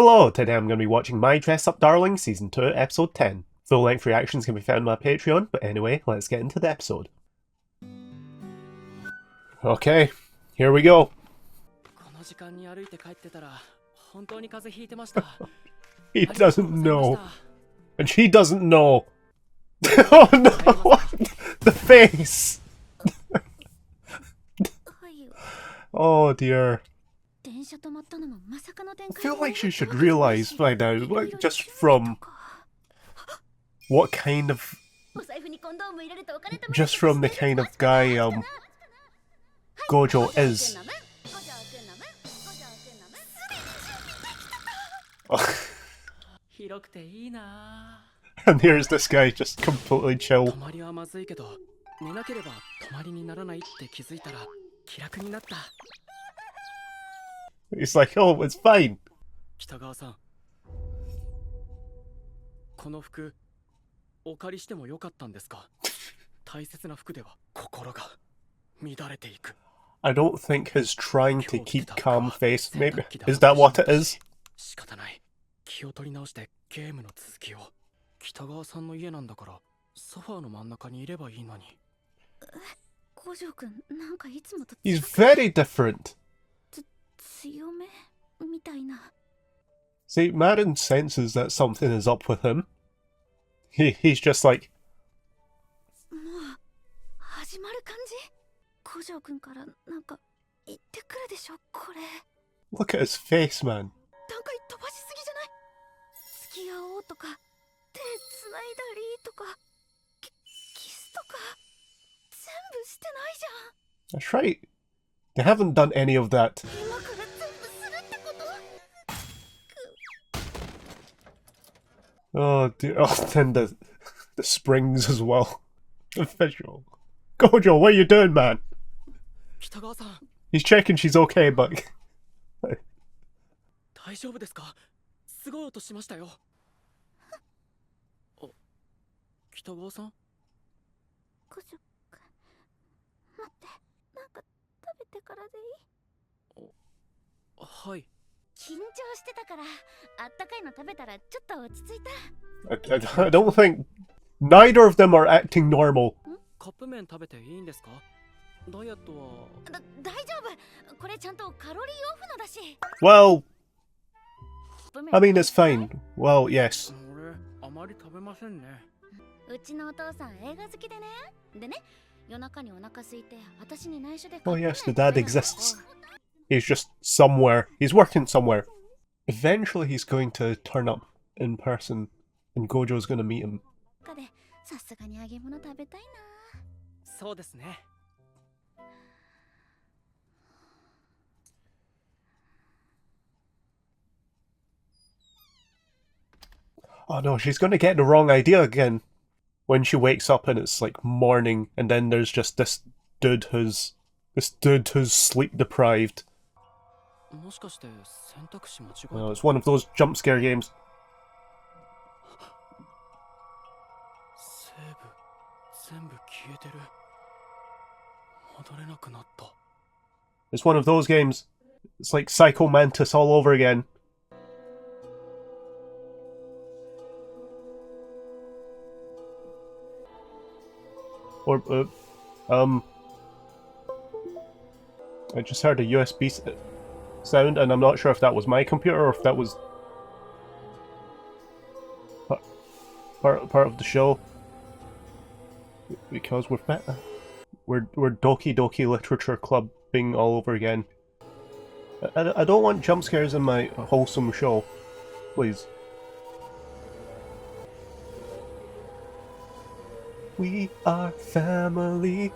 Hello, today I'm going to be watching My Dress Up Darling Season 2, Episode 10. Full-length reactions can be found on my Patreon, but anyway, let's get into the episode. Okay, here we go. He doesn't know. And she doesn't know. Oh no, what? The face! Oh dear. I feel like she should realise by now, like, just from what kind of... just from the kind of guy, Gojo is. And here's this guy just completely chill. He's like, oh, it's fine. I don't think his trying to keep calm face, maybe, is that what it is? He's very different. See, Marin senses that something is up with him. He's just like... Look at his face, man. That's right. They haven't done any of that. Oh dear. Oh, then the springs as well. The visual. Gojo, what are you doing, man? He's checking she's okay, but... I don't think neither of them are acting normal. Well, I mean, it's fine. Well, yes. Oh yes, the dad exists. He's just somewhere. He's working somewhere. Eventually he's going to turn up in person and Gojo's going to meet him. Oh no, she's going to get the wrong idea again. When she wakes up and it's like morning and then there's just this dude who's sleep deprived. Oh, it's one of those jump scare games. It's one of those games. It's like Psycho Mantis all over again. Or, I just heard a USB sound, and I'm not sure if that was my computer or if that was part of the show. Because we're Doki Doki Literature Club being all over again. I don't want jump scares in my wholesome show, please. We are family.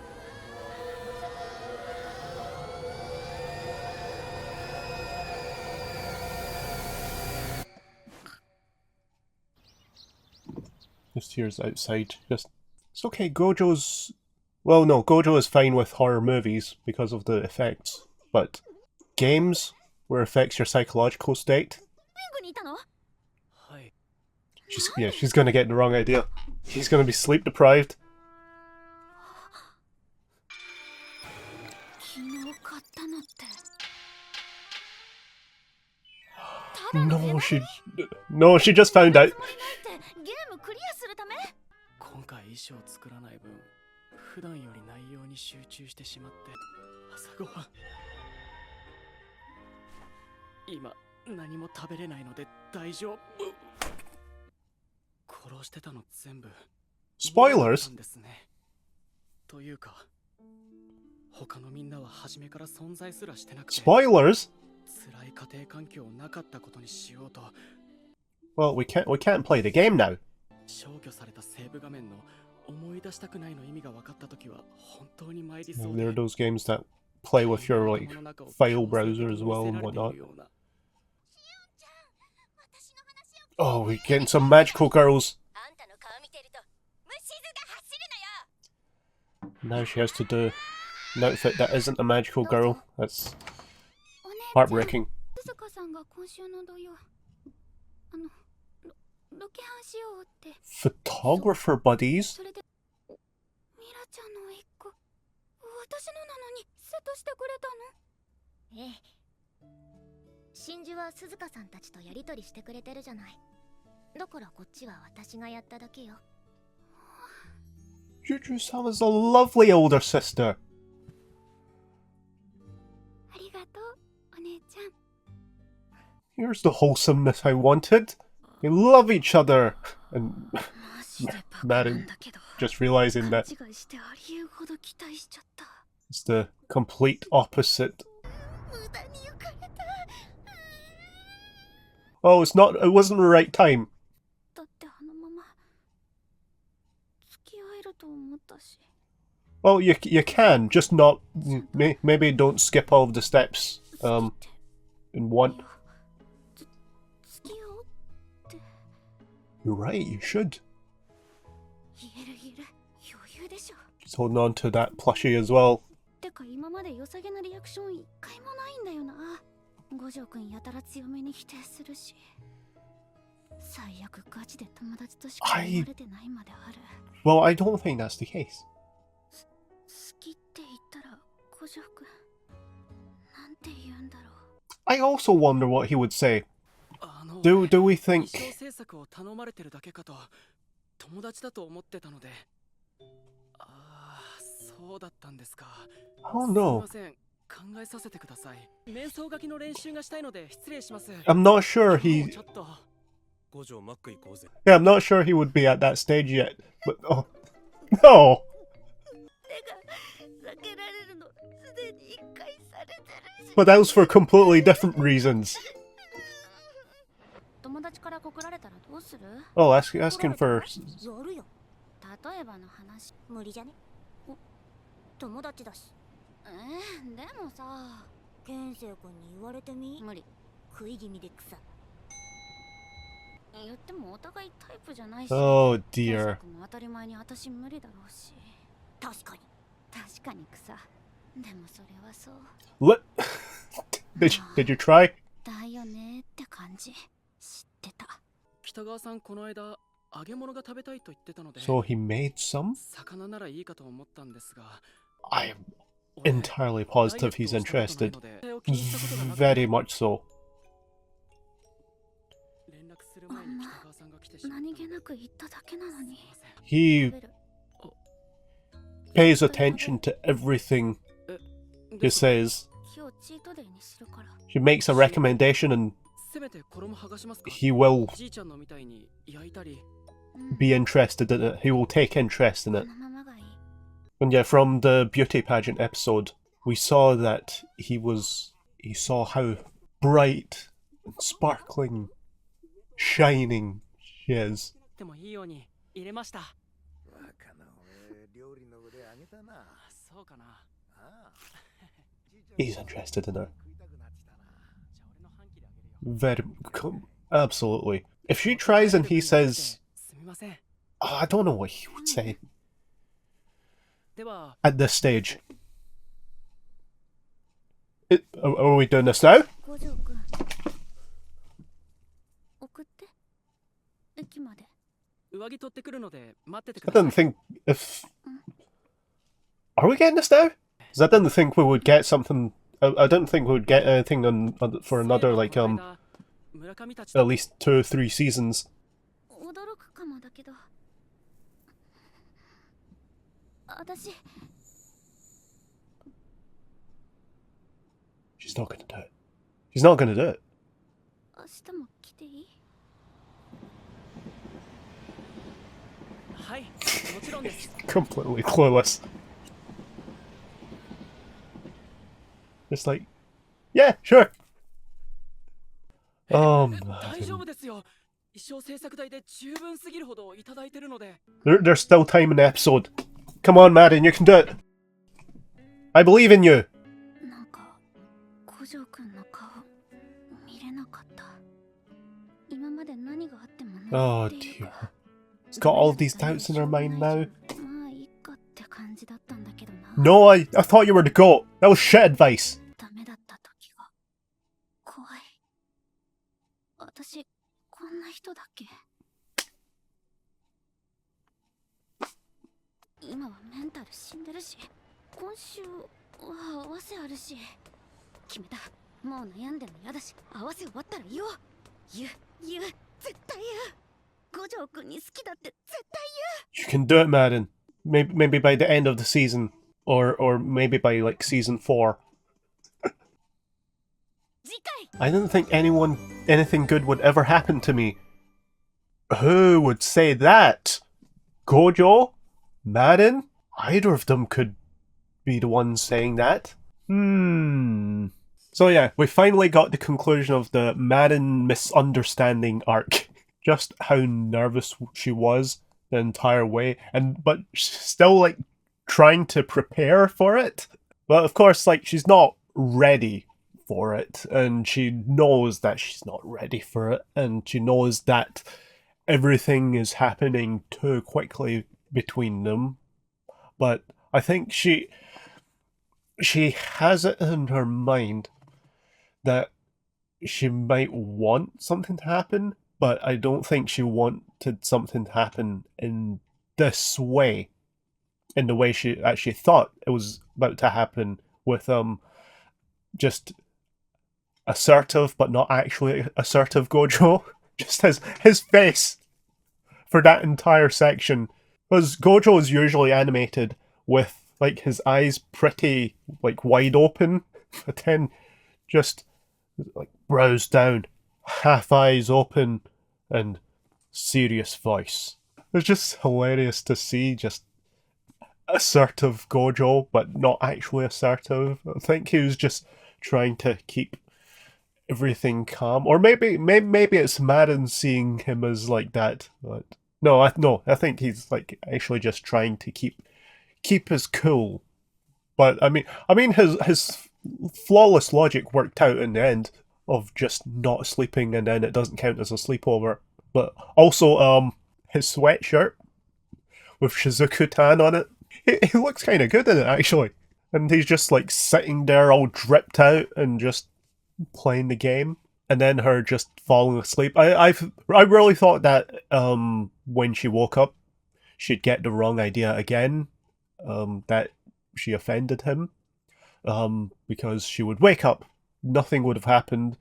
Just here's outside. Just it's okay. Gojo's well, no, Gojo is fine with horror movies because of the effects, but games where it affects your psychological state. She's gonna get the wrong idea. He's gonna be sleep deprived. No, she just found out. 今回衣装を作らない分、普段より内容に集中してしまって、朝ごはん。今、何も食べれないので大丈夫。殺してたの全部。Spoilers? ですね。というか、他のみんなは初めから存在すらしてなくて。Spoilers? 辛い家庭環境をなかったことにしようと。Well, we can't play the game now. 消去されたセーブ画面の思い出したくないの意味が分かったときは本当に参りそう There are those games that play with your like file browser as well and whatnot. Oh, we're getting some magical girls. Now she has to do an outfit that isn't a magical girl. That's heartbreaking. Photographer buddies? 真珠は鈴鹿さんたちとやりとりしてくれてるじゃない。だからこっちは私がやっただけよ。Juju-san is a lovely older sister. ありがとう、お姉ちゃん。 Here's the wholesomeness I wanted. They love each other. And Marin just realizing that it's the complete opposite. Oh, it wasn't the right time. Well, you can, just not, maybe don't skip all of the steps, in one. You're right, you should. She's holding on to that plushie as well. てか今まで良さげなリアクション一回もないんだよな。五条くんやたら強めに否定するし。最悪ガチで友達としか思われてないまである。Well, I don't think that's the case. 好きって言ったら五条くんなんて言うんだろう。I also wonder what he would say. Do we think? 衣装制作を頼まれてるだけかと友達だと思ってたので。ああ、そうだったんですか。I don't know. すみません、考えさせてください。面相書きの練習がしたいので失礼します。I'm not sure he. ちょっと。Yeah, I'm not sure he would be at that stage yet. But oh no. But that was for completely different reasons. Oh, asking for. 例えばの話無理じゃね？友達だし。でもさ、健生君に言われてみ。無理。食い気味で草。言ってもお互いタイプじゃないし。Oh dear. 当たり前に私無理だろうし。確かに草。でもそれはそう。What? Did you try? だよねって感じ。知ってた。北川さんこの間揚げ物が食べたいと言ってたので。So he made some? 魚ならいいかと思ったんですが。I am entirely positive he's interested. Very much so. 何気なく言っただけなのに。He pays attention to everything he says. He makes a recommendation and he will be interested in it. He will take interest in it. And yeah, from the beauty pageant episode, we saw that he saw how bright and sparkling, shining she is. He's interested in her. Very, absolutely. If she tries and he says, oh, I don't know what he would say at this stage. Are we doing this now? I didn't think if... Are we getting this now? Because I didn't think we would get something... I didn't think we would get anything for another, like, 村上たち at least 2 or 3 seasons. 驚くかもだけど、私 She's not gonna do it. She's not gonna do it. 明日も来ていい？はい、もちろんです。 Completely clueless. Just like, yeah, sure. Oh, 大丈夫 man. ですよ。一生制作代で十分すぎるほどいただいてるので。 There's still time in the episode. Come on, Marin, you can do it. I believe in you. なんか五条くんの顔見れなかった。今まで何があっても Oh, dear. She's got all of these doubts in her mind now. まあいいかって感じだったんだけどな。 No, I thought you were the goat. That was shit advice. ダメだった時が怖い。私こんな人だっけ？今はメンタル死んでるし、今週は合わせあるし。決めた。もう悩んでるの嫌だし、合わせ終わったら言おう。言う絶対言う。五条くんに好きだって絶対 You can do it, Marin. Maybe by the end of the season. Or maybe by, like, season 4. 言う。次回 I didn't think anything good would ever happen to me. Who would say that? Gojo? Marin? Either of them could be the ones saying that. So yeah, we finally got the conclusion of the Marin Misunderstanding arc. Just how nervous she was the entire way, but still, like, trying to prepare for it. But of course, like, she's not ready for it, and she knows that she's not ready for it, and she knows that everything is happening too quickly between them. But I think she has it in her mind that she might want something to happen, but I don't think she wanted something to happen in this way, in the way she actually thought it was about to happen, with just assertive but not actually assertive Gojo. Just his face for that entire section, because Gojo is usually animated with, like, his eyes pretty, like, wide open, but then just, like, brows down, half eyes open, and serious voice. It's just hilarious to see just assertive Gojo, but not actually assertive. I think he was just trying to keep everything calm, or maybe it's Marin seeing him as like that. But no, I think he's, like, actually just trying to keep his cool. But I mean his flawless logic worked out in the end of just not sleeping, and then it doesn't count as a sleepover. But also his sweatshirt with Shizuku-tan on it. He looks kind of good in it, actually. And he's just, like, sitting there all dripped out and just playing the game. And then her just falling asleep. I really thought that when she woke up, she'd get the wrong idea again. That she offended him. Because she would wake up, nothing would have happened,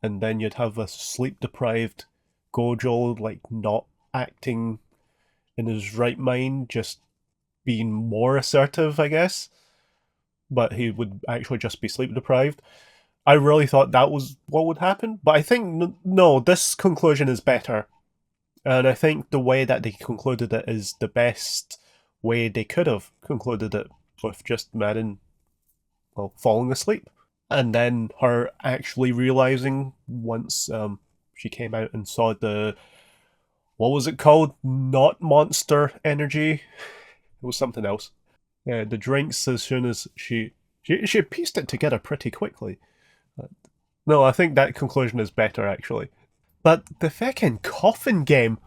and then you'd have a sleep-deprived Gojo, like, not acting in his right mind, just being more assertive, I guess. But he would actually just be sleep-deprived. I really thought that was what would happen, but I think, no, this conclusion is better. And I think the way that they concluded it is the best way they could have concluded it, with just Marin, well, falling asleep. And then her actually realizing once she came out and saw the, what was it called? Not Monster Energy. It was something else. Yeah, the drinks, as soon as she pieced it together pretty quickly. No, I think that conclusion is better, actually. But the feckin' coffin game,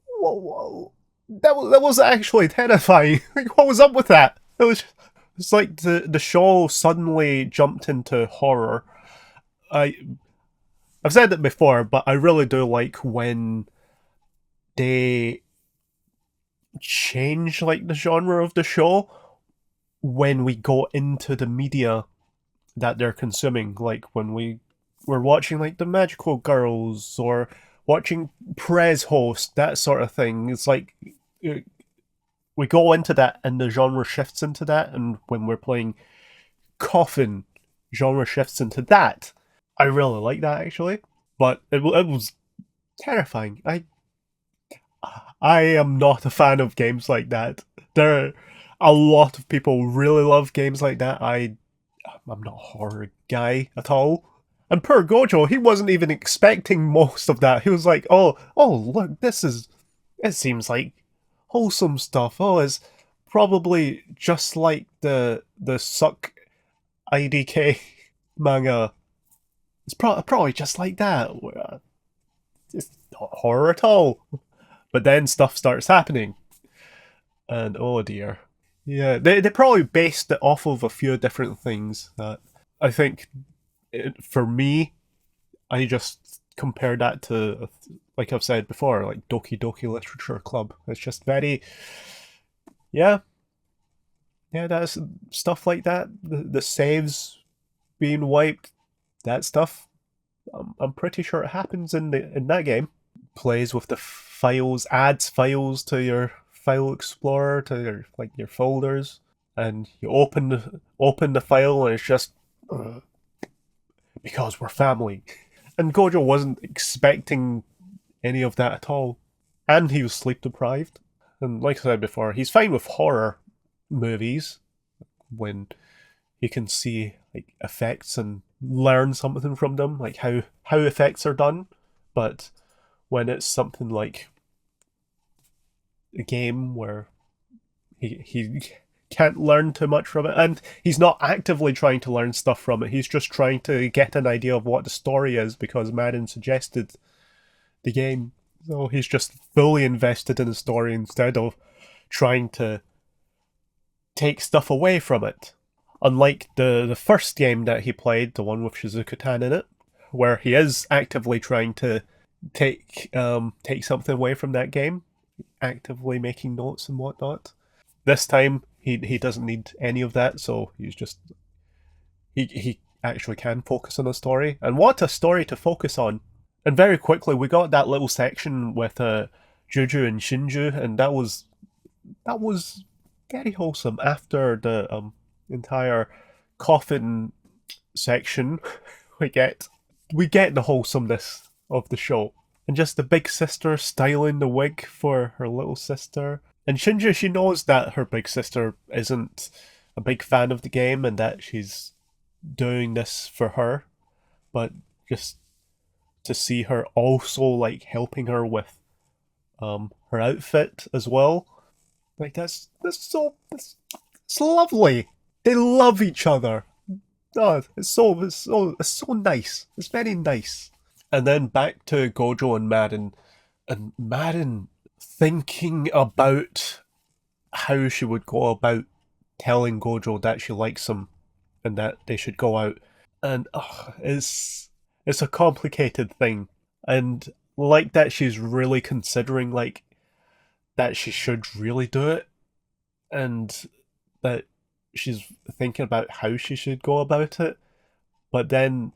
whoa, that was actually terrifying. Like, what was up with that? It's like the show suddenly jumped into horror. I've said it before, but I really do like when they change, like, the genre of the show when we go into the media that they're consuming. Like, when we we're watching like the Magical Girls or watching Prez host, that sort of thing. It's like we go into that and the genre shifts into that, and when we're playing Coffin, genre shifts into that. I really like that actually, but it was terrifying. I am not a fan of games like that. There are a lot of people really love games like that. I'm not a horror guy at all. And poor Gojo, he wasn't even expecting most of that. He was like, oh, look, it seems like wholesome stuff. Oh, it's probably just like the Suck IDK manga. It's probably just like that. It's not horror at all. But then stuff starts happening. And oh dear. Yeah, they probably based it off of a few different things. That I think, for me, I just compared that to, like I've said before, like Doki Doki Literature Club. It's just very, yeah, that's stuff like that. The saves being wiped, that stuff. I'm pretty sure it happens in that game. Plays with the files, adds files to your file explorer, to your folders, and you open the file and it's just because we're family. And Gojo wasn't expecting any of that at all, and he was sleep deprived. And like I said before, he's fine with horror movies when you can see like effects and learn something from them, like how effects are done. But when it's something like a game where he can't learn too much from it, and he's not actively trying to learn stuff from it, he's just trying to get an idea of what the story is because Marin suggested the game. So he's just fully invested in the story instead of trying to take stuff away from it. Unlike the first game that he played, the one with Shizuku-tan in it, where he is actively trying to take something away from that game, actively making notes and whatnot. This time he doesn't need any of that, so he's just he actually can focus on a story. And what a story to focus on. And very quickly we got that little section with Juju and Shinju, and that was very wholesome. After the entire coffin section, we get the wholesomeness of the show. And just the big sister styling the wig for her little sister. And Shinju, she knows that her big sister isn't a big fan of the game and that she's doing this for her. But just to see her also like helping her with her outfit as well. Like that's lovely. They love each other. Oh, it's so nice. It's very nice. And then back to Gojo and Marin thinking about how she would go about telling Gojo that she likes him and that they should go out. And it's a complicated thing. And like that she's really considering like that she should really do it, and that she's thinking about how she should go about it. But then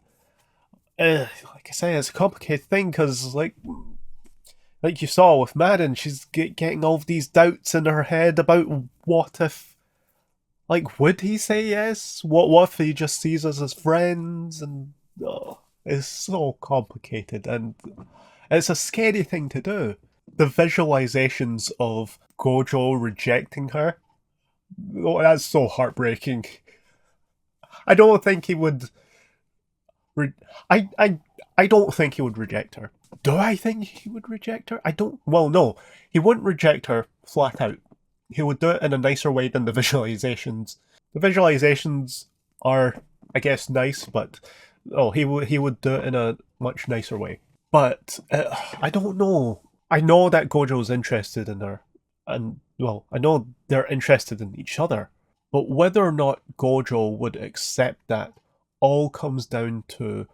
like I say, it's a complicated thing because like you saw with Madden, she's getting all of these doubts in her head about what if, like, would he say yes? What if he just sees us as friends? And it's so complicated, and it's a scary thing to do. The visualizations of Gojo rejecting her, that's so heartbreaking. I don't think he would. I don't think he would reject her. Do I think he would reject her? I don't. Well, no, he wouldn't reject her flat out. He would do it in a nicer way than the visualizations. The visualizations are, I guess, nice, but he would do it in a much nicer way. But I don't know. I know that Gojo's interested in her, and well, I know they're interested in each other. But whether or not Gojo would accept that all comes down to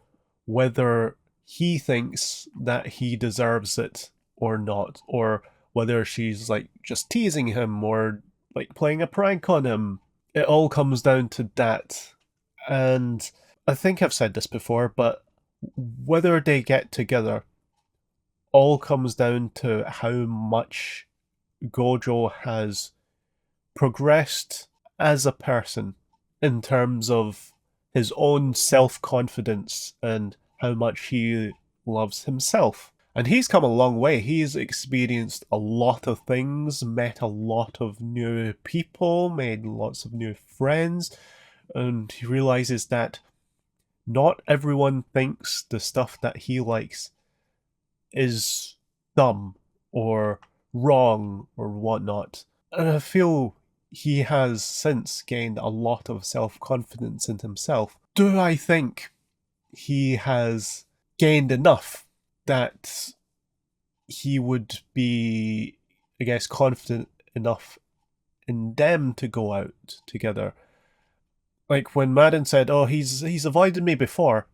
whether he thinks that he deserves it or not, or whether she's like just teasing him or like playing a prank on him. It all comes down to that. And I think I've said this before, but whether they get together all comes down to how much Gojo has progressed as a person in terms of his own self-confidence and how much he loves himself. And he's come a long way. He's experienced a lot of things, met a lot of new people, made lots of new friends, and he realizes that not everyone thinks the stuff that he likes is dumb or wrong or whatnot. And I feel he has since gained a lot of self-confidence in himself. Do I think he has gained enough that he would be, I guess, confident enough in them to go out together? Like when Marin said, "Oh, he's avoided me before."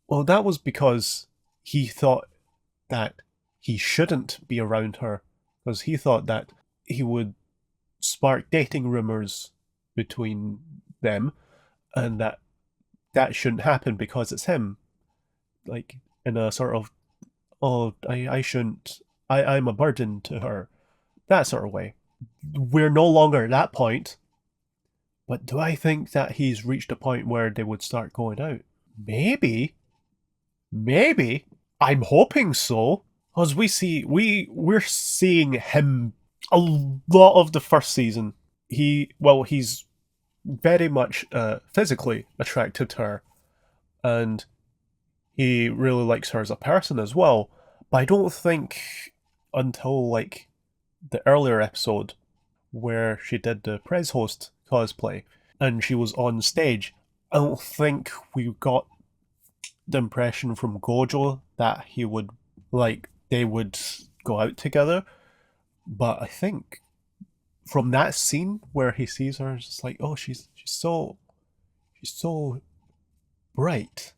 Well, that was because he thought that he shouldn't be around her, because he thought that he would spark dating rumors between them, and that shouldn't happen because it's him. Like in a sort of, oh, I shouldn't, I'm a burden to her, that sort of way. We're no longer at that point. But do I think that he's reached a point where they would start going out? Maybe. Maybe. I'm hoping so. Because we're seeing him a lot of the first season. He's very much physically attracted to her. And he really likes her as a person as well. But I don't think until like the earlier episode where she did the Prez host cosplay and she was on stage, I don't think we got the impression from Gojo that they would go out together. But I think from that scene where he sees her, it's just like, oh, she's so bright,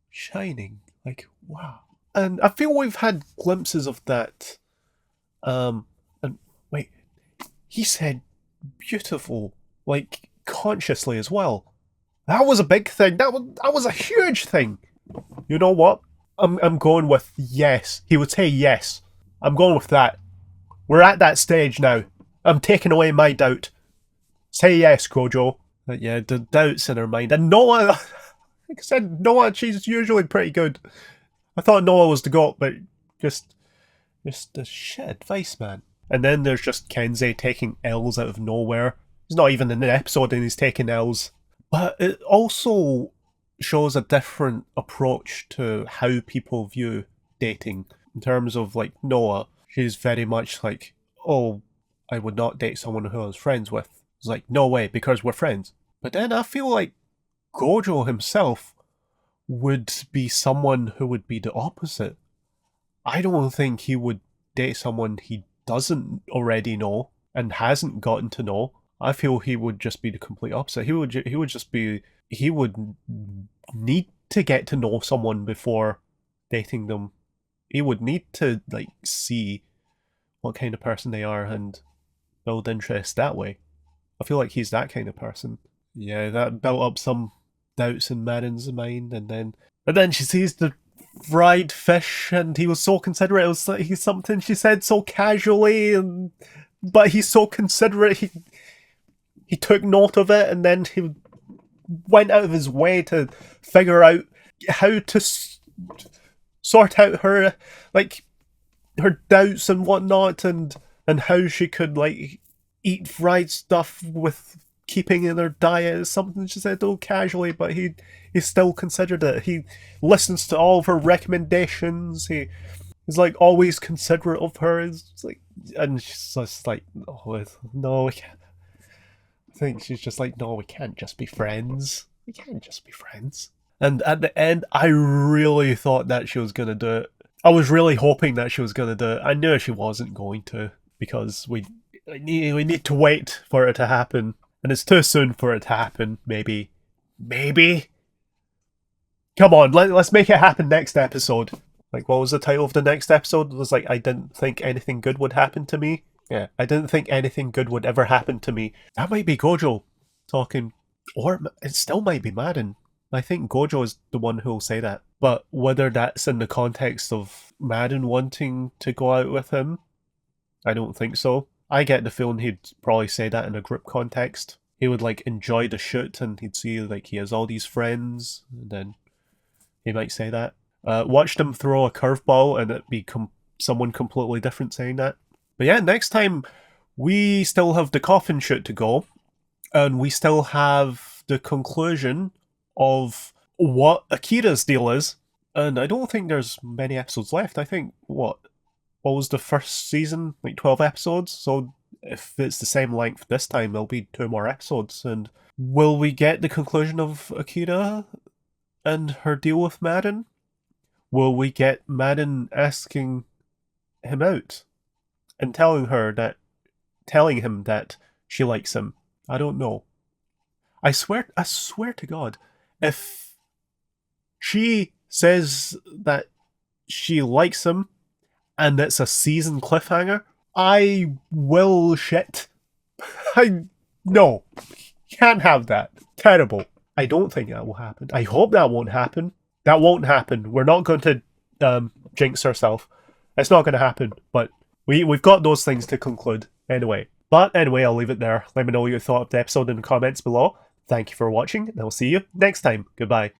shining, like wow. And I feel we've had glimpses of that. And wait, he said beautiful, like consciously as well. That was a big thing. That was a huge thing. You know what? I'm going with yes. He would say yes. I'm going with that. We're at that stage now. I'm taking away my doubt. Say yes, Gojo. But yeah, the doubts in her mind. And Noah, like I said, Noah, she's usually pretty good. I thought Noah was the GOAT, but just a shit advice, man. And then there's just Kensei taking L's out of nowhere. He's not even in the episode and he's taking L's. But it also shows a different approach to how people view dating. In terms of like Noah, she's very much like, oh, I would not date someone who I was friends with. It's like, no way, because we're friends. But then I feel like Gojo himself would be someone who would be the opposite. I don't think he would date someone he doesn't already know and hasn't gotten to know. I feel he would just be the complete opposite. He would need to get to know someone before dating them. He would need to like see what kind of person they are and build interest that way. I feel like he's that kind of person. Yeah, that built up some doubts in Marin's mind, and then she sees the fried fish, and he was so considerate. It was like he's something she said so casually, but he's so considerate. He took note of it, and then he went out of his way to figure out how to sort out her her doubts and whatnot, and how she could like eat fried stuff with keeping in her diet. Is something she said so casually, but he still considered it. He listens to all of her recommendations. He's like always considerate of her. It's like, and she's just like, oh, no, we can't. I think she's just like, no, we can't just be friends. We can't just be friends. And at the end, I really thought that she was gonna do it. I was really hoping that she was gonna do it. I knew she wasn't going to, because we need to wait for it to happen. And it's too soon for it to happen, maybe. Come on, let's make it happen next episode. Like, what was the title of the next episode? It was like, I didn't think anything good would happen to me. Yeah, I didn't think anything good would ever happen to me. That might be Gojo talking. Or it still might be Marin. I think Gojo is the one who'll say that. But whether that's in the context of Marin wanting to go out with him, I don't think so. I get the feeling he'd probably say that in a group context. He would like enjoy the shoot and he'd see like he has all these friends, and then he might say that. Watch them throw a curveball and it'd be someone completely different saying that. But yeah, next time we still have the coffin shoot to go, and we still have the conclusion of what Akira's deal is. And I don't think there's many episodes left. I think, what was the first season? Like 12 episodes? So if it's the same length this time, there'll be 2 more episodes. And will we get the conclusion of Akira and her deal with Marin? Will we get Marin asking him out and telling him that she likes him? I don't know. I swear to God, if she says that she likes him and it's a season cliffhanger, I will shit. No, can't have that. Terrible. I don't think that will happen. I hope that won't happen. That won't happen. We're not going to jinx ourselves. It's not going to happen. But we've got those things to conclude anyway. But anyway, I'll leave it there. Let me know what you thought of the episode in the comments below. Thank you for watching, and I'll see you next time. Goodbye.